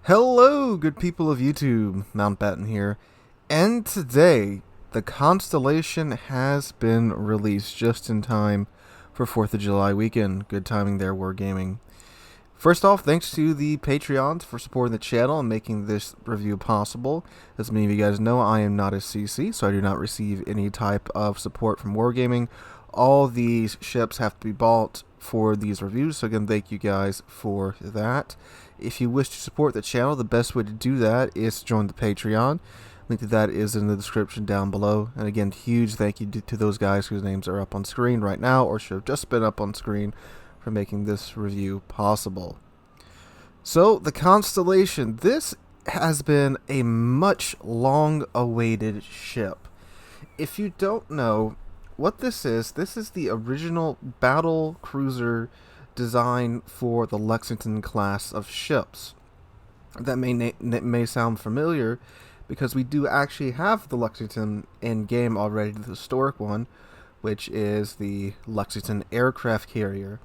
Hello, good people of YouTube. Mountbatten here. And today, the Constellation has been released just in time for 4th of July weekend. Good timing there, Wargaming. First off, thanks to the Patreons for supporting the channel and making this review possible. As many of you guys know, I am not a CC, so I do not receive any type of support from Wargaming. All these ships have to be bought for these reviews, so again, thank you guys for that. If you wish to support the channel, the best way to do that is to join the Patreon. Link to that is in the description down below. And again, huge thank you to those guys whose names are up on screen right now, or should have just been up on screen, for making this review possible. So, the Constellation. This has been a much long-awaited ship. If you don't know what this is the original battle cruiser design for the Lexington class of ships. That may sound familiar because we do actually have the Lexington in game already, the historic one, which is the Lexington aircraft carrier.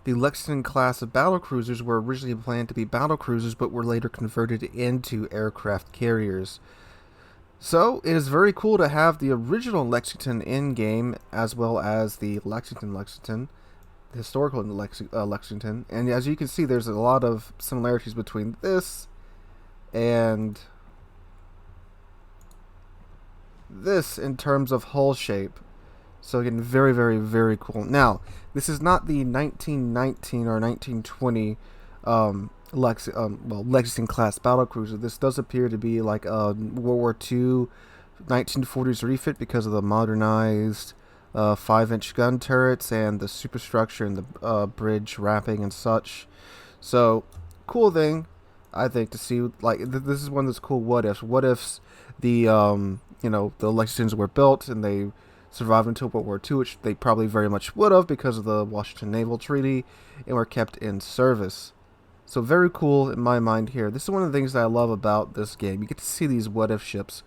The Lexington class of battle cruisers were originally planned to be battle cruisers but were later converted into aircraft carriers. So, it is very cool to have the original Lexington in-game, as well as the Lexington, the historical Lexington. And as you can see, there's a lot of similarities between this and this in terms of hull shape. So again, very, very, very cool. Now, this is not the 1919 or 1920 Lexington class battlecruiser. This does appear to be like a World War II 1940s refit because of the modernized 5-inch gun turrets and the superstructure and the bridge wrapping and such. So, cool thing, I think, to see. Like, this is one of those cool what ifs. What ifs the the Lexingtons were built and they survived until World War II, which they probably very much would have because of the Washington Naval Treaty, and were kept in service. So very cool in my mind here. This is one of the things that I love about this game. You get to see these what-if ships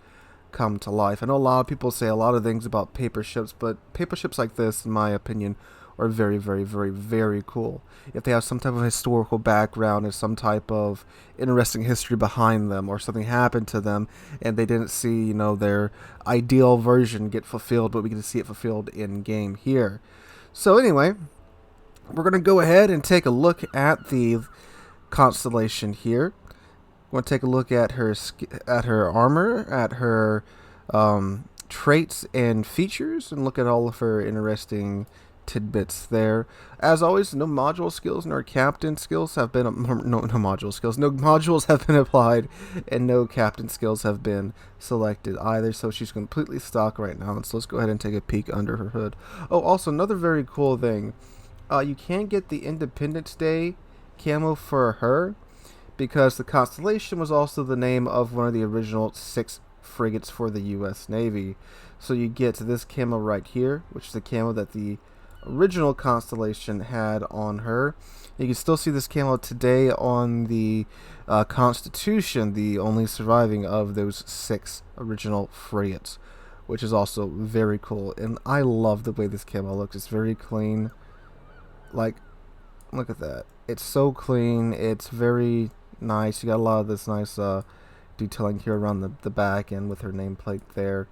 come to life. I know a lot of people say a lot of things about paper ships, but paper ships like this, in my opinion, are very, very, very, very cool. If they have some type of historical background and some type of interesting history behind them, or something happened to them and they didn't see, their ideal version get fulfilled, but we get to see it fulfilled in game here. So anyway, we're going to go ahead and take a look at the Constellation here. We're going to take a look at her armor, at her traits and features, and look at all of her interesting tidbits there. As always, no module skills nor captain skills have been no modules have been applied, and no captain skills have been selected either. So she's completely stock right now. So let's go ahead and take a peek under her hood. Oh, also another very cool thing. You can get the Independence Day camo for her, because the Constellation was also the name of one of the original 6 frigates for the U.S. Navy. So you get this camo right here, which is the camo that the original Constellation had on her. You can still see this camo today on the Constitution, the only surviving of those 6 original frigates, which is also very cool. And I love the way this camo looks. It's very clean. Like, look at that. It's so clean. It's very nice. You got a lot of this nice detailing here around the back and with her nameplate there.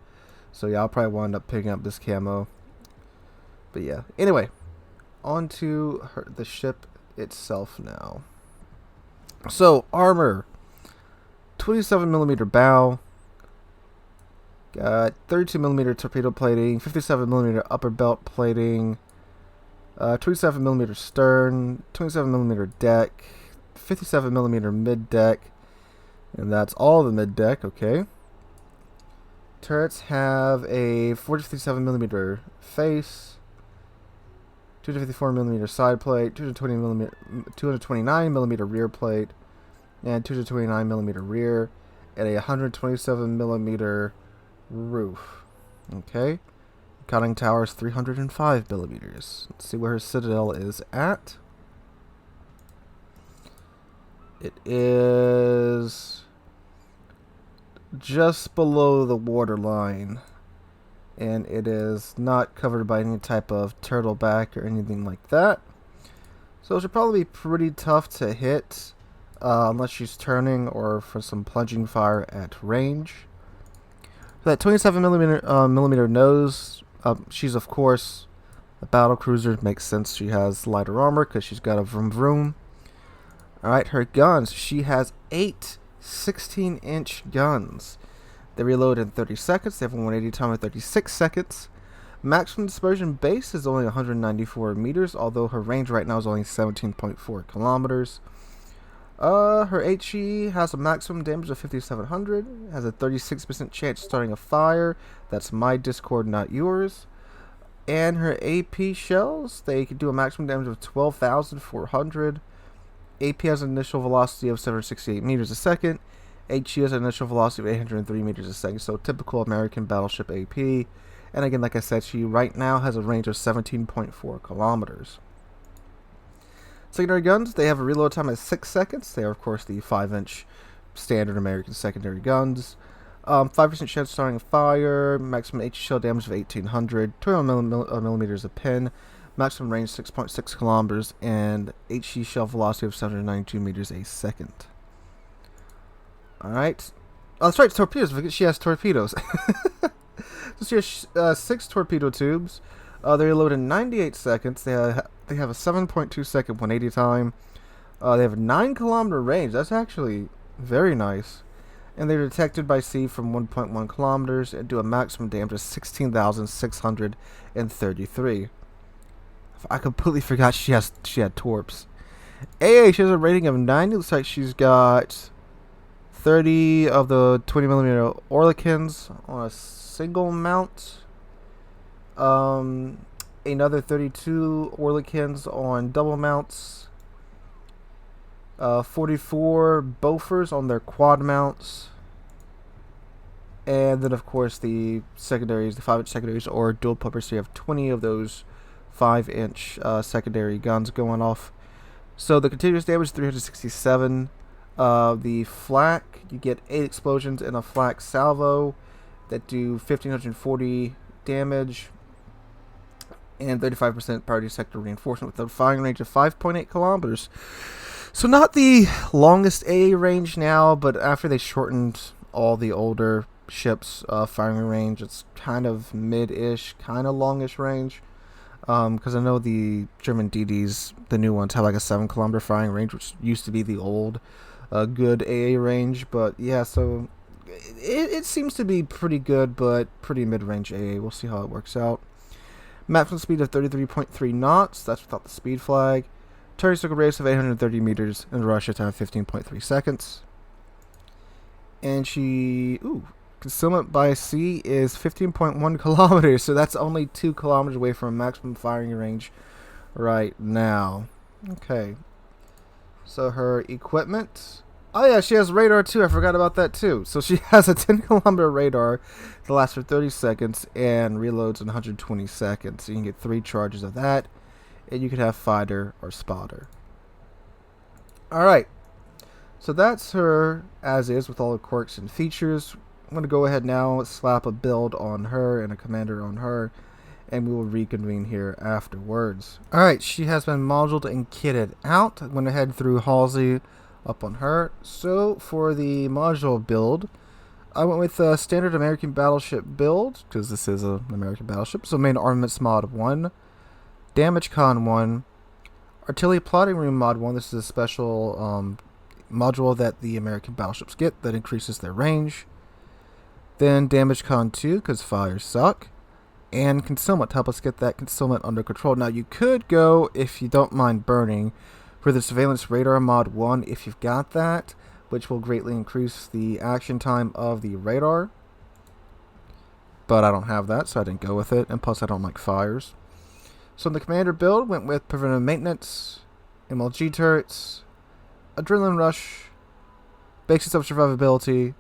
So yeah, I'll probably wind up picking up this camo. But yeah, anyway, on to the ship itself now. So, armor. 27mm bow. Got 32mm torpedo plating, 57mm upper belt plating, 27mm stern, 27mm deck, 57mm mid deck, and that's all the mid deck. Okay. Turrets have a 47mm face, 254mm side plate, 229mm rear plate, and 229mm rear, and a 127mm roof. Okay. Conning tower is 305mm. Let's see where her citadel is at. It is just below the waterline, and it is not covered by any type of turtleback or anything like that. So it should probably be pretty tough to hit unless she's turning or for some plunging fire at range. For that 27 millimeter nose, she's of course a battle cruiser. Makes sense. She has lighter armor because she's got a vroom vroom. Alright, her guns. She has 8 16-inch guns. They reload in 30 seconds. They have a 180 time in 36 seconds. Maximum dispersion base is only 194 meters, although her range right now is only 17.4 kilometers. Her HE has a maximum damage of 5,700. Has a 36% chance starting a fire. That's my Discord, not yours. And her AP shells, they can do a maximum damage of 12,400. AP has an initial velocity of 768 meters a second. HE has an initial velocity of 803 meters a second. So typical American battleship AP. And again, like I said, she right now has a range of 17.4 kilometers. Secondary guns, they have a reload time of 6 seconds. They are, of course, the 5-inch standard American secondary guns. 5% chance starting a fire. Maximum HE shell damage of 1,800. 21 millimeters a pin. Maximum range 6.6 kilometers. And HE shell velocity of 792 meters a second. Alright. Oh, that's right, torpedoes. She has torpedoes. So she has 6 torpedo tubes. They reload in 98 seconds. They have a 7.2 second 180 time. They have a 9 kilometer range. That's actually very nice. And they're detected by sea from 1.1 kilometers and do a maximum damage of 16,633. I completely forgot she had torps. AA, she has a rating of 90. Looks like she's got 30 of the 20 millimeter Orlikins on a single mount. Another 32 Orlikins on double mounts. 44 Bofors on their quad mounts. And then, of course, the secondaries, the 5-inch secondaries or dual pumpers. So you have 20 of those 5-inch secondary guns going off. So the continuous damage is 367. The flak, you get 8 explosions in a flak salvo that do 1,540 damage. And 35% priority sector reinforcement with a firing range of 5.8 kilometers. So not the longest AA range now, but after they shortened all the older ships' firing range, it's kind of mid-ish, kind of longish range. Because I know the German DDs, the new ones, have like a 7-kilometer firing range, which used to be the old good AA range. But yeah, so it seems to be pretty good, but pretty mid-range AA. We'll see how it works out. Maximum speed of 33.3 knots. That's without the speed flag. Turning circle radius of 830 meters and Russia time 15.3 seconds. And concealment by sea is 15.1 kilometers, so that's only 2 kilometers away from maximum firing range right now. Okay. So her equipment. Oh yeah, she has radar too. I forgot about that too. So she has a 10-kilometer radar that lasts for 30 seconds and reloads in 120 seconds. So you can get 3 charges of that. And you could have fighter or spotter. Alright. So that's her as is with all the quirks and features. I'm going to go ahead now, slap a build on her and a commander on her, and we will reconvene here afterwards. Alright, she has been moduled and kitted out. I'm going to head through Halsey up on her. So for the module build, I went with a standard American battleship build, because this is an American battleship. So main armaments mod 1, damage con 1, artillery plotting room mod 1. This is a special module that the American battleships get that increases their range. Then damage con 2, because fires suck. And concealment to help us get that concealment under control. Now you could go, if you don't mind burning, for the surveillance radar mod 1 if you've got that, which will greatly increase the action time of the radar. But I don't have that, so I didn't go with it. And plus I don't like fires. So in the commander build, went with preventive maintenance, MLG turrets, adrenaline rush, basics of survivability,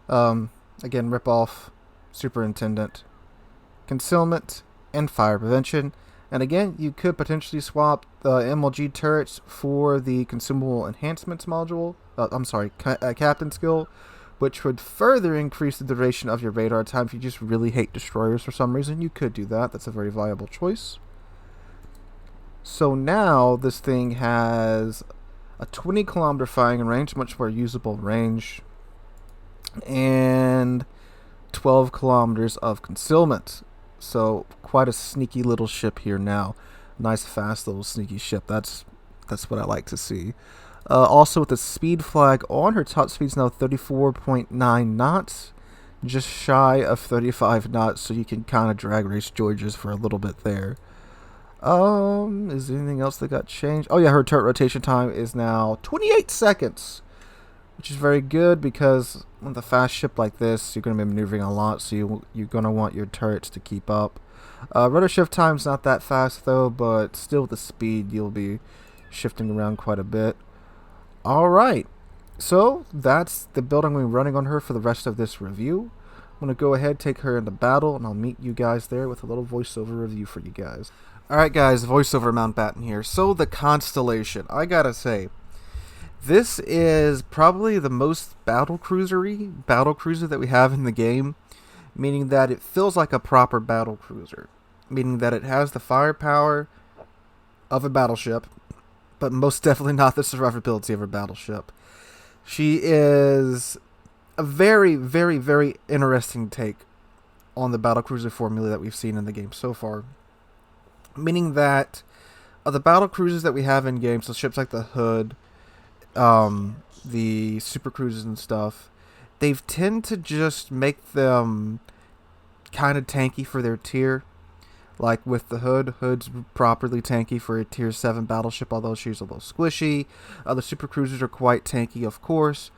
again, rip off, superintendent, concealment, and fire prevention. And again, you could potentially swap the MLG turrets for the consumable enhancements module. Captain skill, which would further increase the duration of your radar time. If you just really hate destroyers for some reason, you could do that. That's a very viable choice. So now this thing has a 20-kilometer firing range, much more usable range, and 12 kilometers of concealment. So quite a sneaky little ship here now. Nice, fast little sneaky ship. That's what I like to see. Also with the speed flag on, her top speed's now 34.9 knots, just shy of 35 knots, so you can kind of drag race Georges for a little bit there. Is there anything else that got changed? Oh yeah, her turret rotation time is now 28 seconds, which is very good because with a fast ship like this, you're going to be maneuvering a lot, so you're going to want your turrets to keep up. Rudder shift time's not that fast though, but still with the speed, you'll be shifting around quite a bit. Alright, so that's the build I'm going to be running on her for the rest of this review. I'm going to go ahead, take her into battle, and I'll meet you guys there with a little voiceover review for you guys. Alright guys, voiceover Mountbatten here. So the Constellation, I gotta say, this is probably the most battle cruiser that we have in the game, meaning that it feels like a proper battle cruiser, meaning that it has the firepower of a battleship, but most definitely not the survivability of a battleship. She is a very, very, very interesting take on the battlecruiser formula that we've seen in the game so far. Meaning that of the battle cruisers that we have in game, so ships like the Hood, the super cruisers and stuff, they've tend to just make them kind of tanky for their tier. Like with the Hood's properly tanky for a Tier 7 battleship, although she's a little squishy. The super cruisers are quite tanky, of course,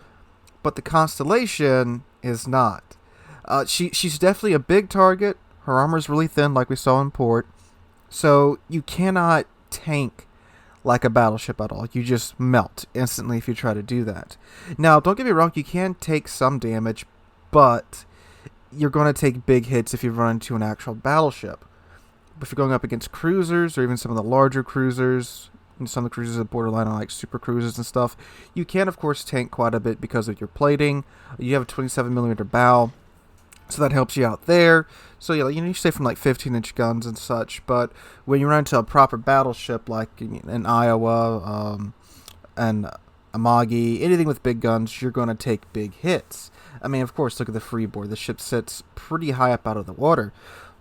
but the Constellation is not. She's definitely a big target. Her armor's really thin, like we saw in port. So you cannot tank like a battleship at all. You just melt instantly if you try to do that. Now, don't get me wrong, you can take some damage, but you're going to take big hits if you run into an actual battleship. But if you're going up against cruisers, or even some of the larger cruisers, and some of the cruisers that borderline on like super cruisers and stuff, you can of course tank quite a bit because of your plating. You have a 27mm bow, so that helps you out there. So yeah, you stay from like 15-inch guns and such. But when you run into a proper battleship like an Iowa and Amagi, anything with big guns, you're going to take big hits. I mean, of course, look at the freeboard. The ship sits pretty high up out of the water.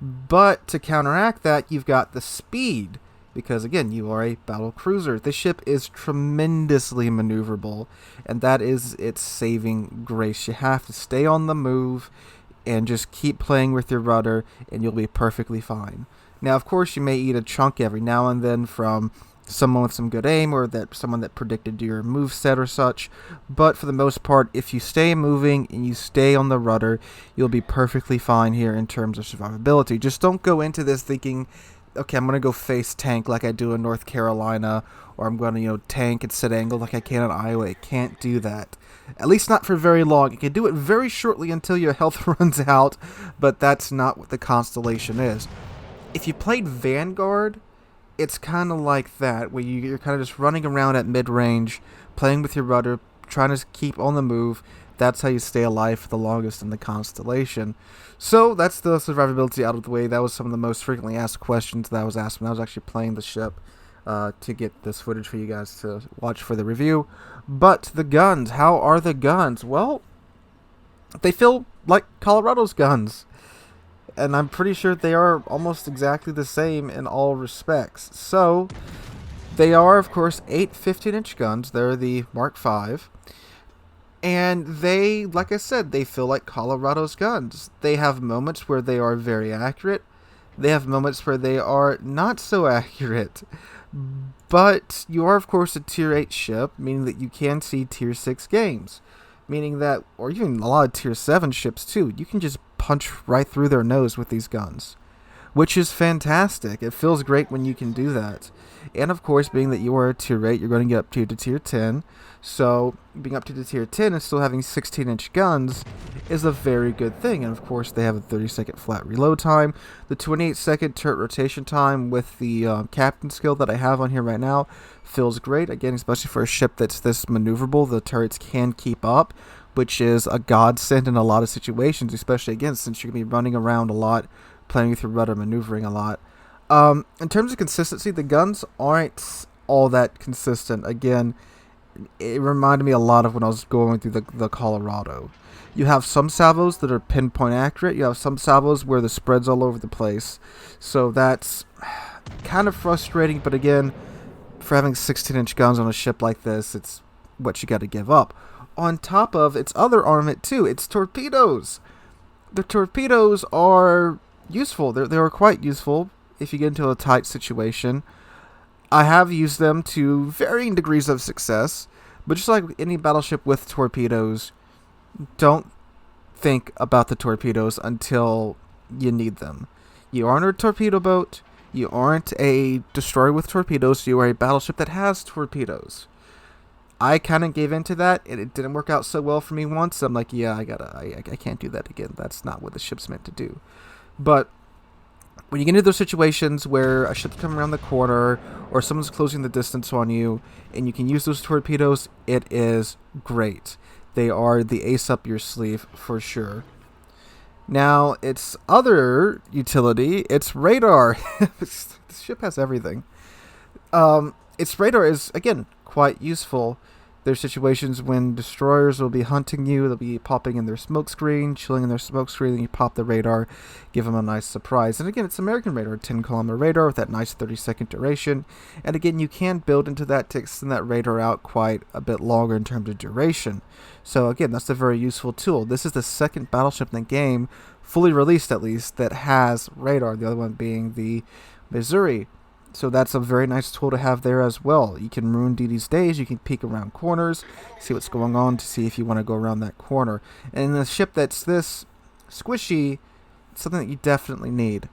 But to counteract that, you've got the speed. Because again, you are a battle cruiser. The ship is tremendously maneuverable, and that is its saving grace. You have to stay on the move and just keep playing with your rudder, and you'll be perfectly fine. Now, of course, you may eat a chunk every now and then from someone with some good aim, or someone that predicted your move set or such, but for the most part, if you stay moving and you stay on the rudder, you'll be perfectly fine here in terms of survivability. Just don't go into this thinking, okay, I'm going to go face tank like I do in North Carolina, or I'm going to, tank and set angle like I can in Iowa. It can't do that. At least not for very long. It can do it very shortly until your health runs out, but that's not what the Constellation is. If you played Vanguard, it's kind of like that, where you're kind of just running around at mid-range, playing with your rudder, trying to keep on the move. That's how you stay alive for the longest in the Constellation. So that's the survivability out of the way. That was some of the most frequently asked questions that I was asked when I was actually playing the ship, to get this footage for you guys to watch for the review. But the guns, how are the guns? Well, they feel like Colorado's guns. And I'm pretty sure they are almost exactly the same in all respects. So, they are, of course, 8 15-inch guns. They're the Mark V. And they, like I said, they feel like Colorado's guns. They have moments where they are very accurate. They have moments where they are not so accurate. But you are, of course, a Tier 8 ship, meaning that you can see Tier 6 games. Meaning that, or even a lot of Tier 7 ships too, you can just punch right through their nose with these guns. Which is fantastic. It feels great when you can do that. And of course, being that you are a Tier 8, you're going to get up to Tier 10. So, being up to the Tier 10 and still having 16-inch guns is a very good thing. And of course, they have a 30-second flat reload time. The 28-second turret rotation time with the captain skill that I have on here right now feels great. Again, especially for a ship that's this maneuverable, the turrets can keep up, which is a godsend in a lot of situations, especially, again, since you're going to be running around a lot, playing with your rudder, maneuvering a lot. In terms of consistency, the guns aren't all that consistent. Again, it reminded me a lot of when I was going through the Colorado. You have some salvos that are pinpoint accurate. You have some salvos where the spread's all over the place. So that's kind of frustrating. But again, for having 16-inch guns on a ship like this, it's what you got to give up. On top of its other armament too, it's torpedoes. The torpedoes are useful. They are quite useful if you get into a tight situation. I have used them to varying degrees of success, but just like any battleship with torpedoes, don't think about the torpedoes until you need them. You aren't a torpedo boat. You aren't a destroyer with torpedoes. You are a battleship that has torpedoes. I kind of gave into that, and it didn't work out so well for me once. I'm like, yeah, I can't do that again. That's not what the ship's meant to do. But when you get into those situations where a ship's coming around the corner or someone's closing the distance on you and you can use those torpedoes, it is great. They are the ace up your sleeve for sure. Now, its other utility, its radar. This ship has everything. Its radar is, again, quite useful. There's situations when destroyers will be hunting you. They'll be popping in their smoke screen, chilling in their smoke screen, and you pop the radar, give them a nice surprise. And again, it's American radar, 10-kilometer radar with that nice 30-second duration. And again, you can build into that to extend that radar out quite a bit longer in terms of duration. So again, that's a very useful tool. This is the second battleship in the game, fully released at least, that has radar. The other one being the Missouri. So that's a very nice tool to have there as well. You can ruin DD's days. You can peek around corners, see what's going on to see if you want to go around that corner. And in a ship that's this squishy, it's something that you definitely need.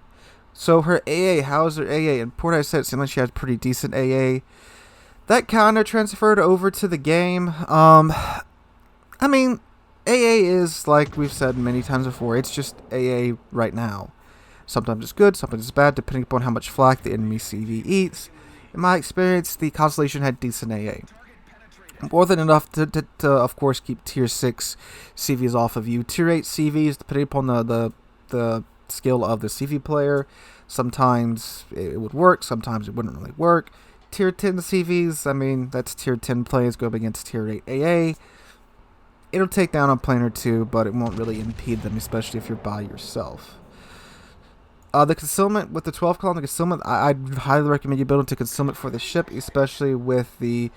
So her AA, how is her AA? In Port I said it seemed like she had pretty decent AA. That kind of transferred over to the game. I mean, AA is, like we've said many times before, it's just AA right now. Sometimes it's good, sometimes it's bad, depending upon how much flak the enemy CV eats. In my experience, the Constellation had decent AA. More than enough to of course, keep Tier 6 CVs off of you. Tier 8 CVs, depending upon the skill of the CV player, sometimes it would work, sometimes it wouldn't really work. Tier 10 CVs, I mean, that's Tier 10 players go up against Tier 8 AA. It'll take down a plane or two, but it won't really impede them, especially if you're by yourself. The concealment with the 12-kilometer concealment, I'd highly recommend you build into concealment for the ship, especially with the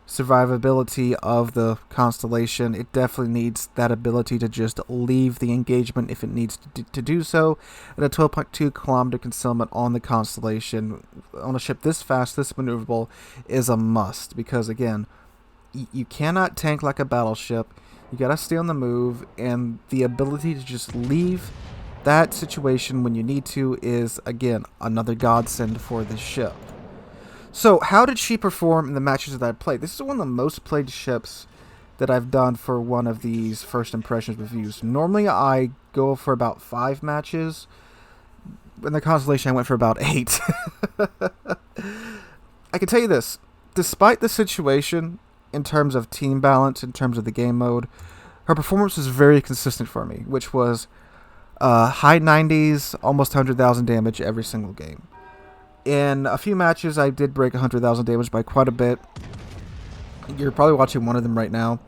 survivability of the Constellation. It definitely needs that ability to just leave the engagement if it needs to do so. And a 12.2-kilometer concealment on the Constellation on a ship this fast, this maneuverable, is a must. Because, again, you cannot tank like a battleship. You gotta stay on the move, and the ability to just leave that situation when you need to is, again, another godsend for the ship. So, how did she perform in the matches that I played? This is one of the most played ships that I've done for one of these first impressions reviews. Normally, I go for about 5 matches. In the Constellation, I went for about 8. I can tell you this. Despite the situation, in terms of team balance, in terms of the game mode, her performance was very consistent for me, which was high 90s, almost 100,000 damage every single game. In a few matches, I did break 100,000 damage by quite a bit. You're probably watching one of them right now.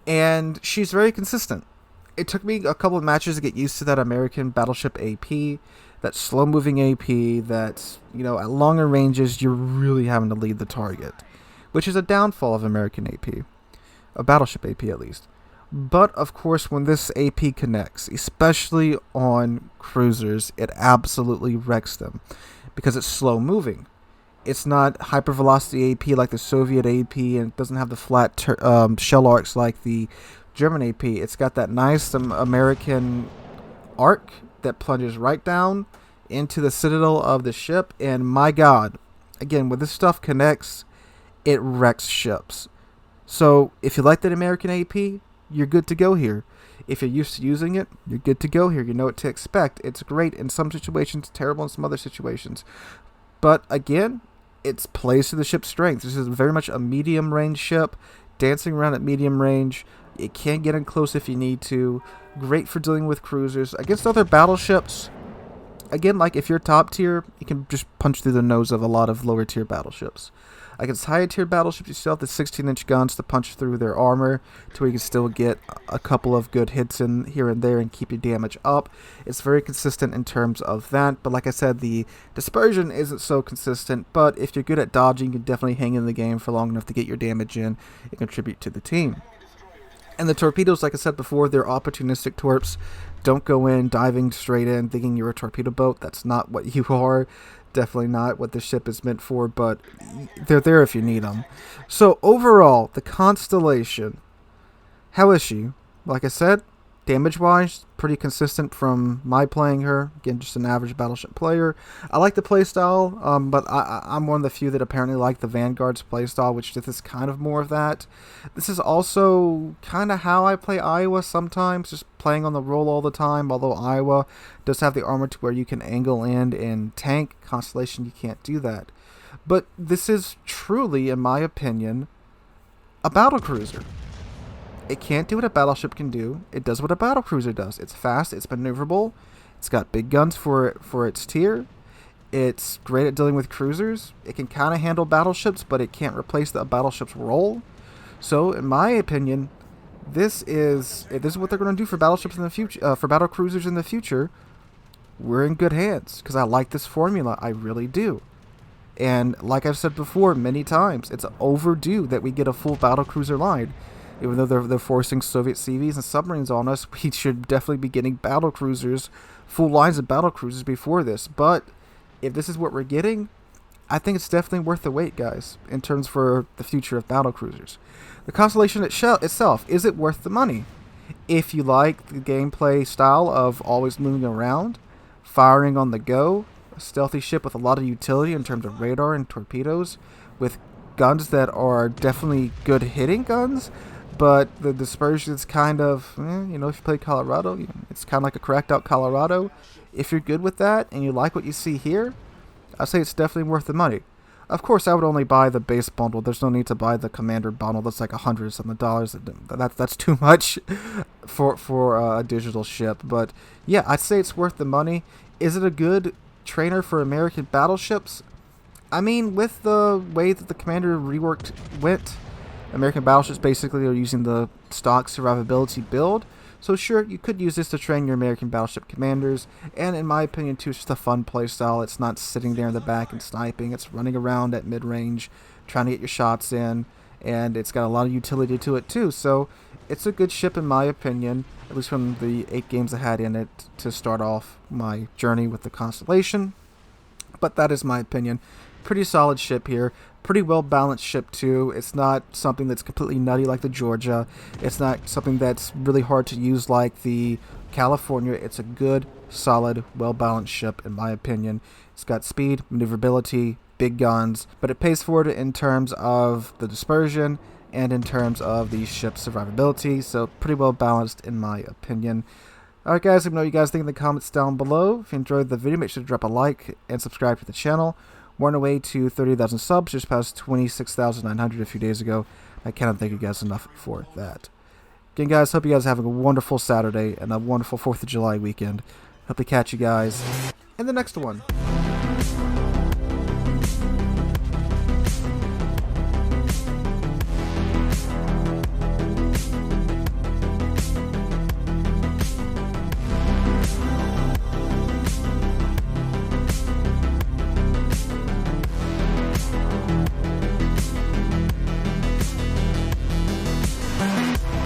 And she's very consistent. It took me a couple of matches to get used to that American battleship AP, that slow-moving AP, that, you know, at longer ranges, you're really having to lead the target, which is a downfall of American AP, a battleship AP at least. But, of course, when this AP connects, especially on cruisers, it absolutely wrecks them because it's slow-moving. It's not hypervelocity AP like the Soviet AP, and it doesn't have the flat shell arcs like the German AP. It's got that nice American arc that plunges right down into the citadel of the ship, and my God, again, when this stuff connects, it wrecks ships. So, if you like that American AP, you're good to go here. If you're used to using it, you're good to go here. You know what to expect. It's great in some situations, terrible in some other situations. But again, it plays to the ship's strengths. This is very much a medium range ship, dancing around at medium range. It can get in close if you need to. Great for dealing with cruisers. Against other battleships, again, like if you're top tier, you can just punch through the nose of a lot of lower tier battleships. Against higher tier battleships, you still have the 16-inch guns to punch through their armor to where you can still get a couple of good hits in here and there and keep your damage up. It's very consistent in terms of that, but like I said, the dispersion isn't so consistent, but if you're good at dodging, you can definitely hang in the game for long enough to get your damage in and contribute to the team. And the torpedoes, like I said before, they're opportunistic torps. Don't go in diving straight in thinking you're a torpedo boat. That's not what you are. Definitely not what the ship is meant for, but they're there if you need them. So overall, the Constellation, how is she? Like I said, damage-wise, pretty consistent from my playing her. Again, just an average battleship player. I like the playstyle, but I'm one of the few that apparently like the Vanguard's playstyle, which this is kind of more of that. This is also kind of how I play Iowa sometimes, just playing on the roll all the time, although Iowa does have the armor to where you can angle in and tank. Constellation, you can't do that. But this is truly, in my opinion, a battlecruiser. It can't do what a battleship can do. It does what a battlecruiser does. It's fast, it's maneuverable, it's got big guns for its tier, it's great at dealing with cruisers, it can kind of handle battleships, but it can't replace the battleship's role. So, in my opinion, if this is what they're going to do for battleships in the future, for battlecruisers in the future, we're in good hands, because I like this formula, I really do. And like I've said before many times, it's overdue that we get a full battlecruiser line. Even though they're forcing Soviet CVs and submarines on us, we should definitely be getting battlecruisers, full lines of battlecruisers before this. But if this is what we're getting, I think it's definitely worth the wait, guys, in terms for the future of battlecruisers. The Constellation itself, is it worth the money? If you like the gameplay style of always moving around, firing on the go, a stealthy ship with a lot of utility in terms of radar and torpedoes, with guns that are definitely good hitting guns, but the dispersion is kind of, if you play Colorado, it's kind of like a cracked out Colorado. If you're good with that and you like what you see here, I say it's definitely worth the money. Of course, I would only buy the base bundle. There's no need to buy the Commander bundle. That's like $100-something. That's too much for a digital ship. But yeah, I'd say it's worth the money. Is it a good trainer for American battleships? I mean, with the way that the Commander reworked went, American battleships basically are using the stock survivability build. So sure, you could use this to train your American battleship commanders, and in my opinion too, it's just a fun playstyle. It's not sitting there in the back and sniping, it's running around at mid-range, trying to get your shots in, and it's got a lot of utility to it too. So it's a good ship in my opinion, at least from the 8 games I had in it to start off my journey with the Constellation. But that is my opinion. Pretty solid ship here. Pretty well balanced ship too. It's not something that's completely nutty like the Georgia. It's not something that's really hard to use like the California. It's a good, solid, well balanced ship in my opinion. It's got speed, maneuverability, big guns, but it pays for it in terms of the dispersion and in terms of the ship's survivability. So pretty well balanced in my opinion. Alright guys, let me know what you guys think in the comments down below. If you enjoyed the video, make sure to drop a like and subscribe to the channel. We're on our way to 30,000 subs, just past 26,900 a few days ago. I cannot thank you guys enough for that. Again guys, hope you guys are having a wonderful Saturday and a wonderful 4th of July weekend. Hope to catch you guys in the next one.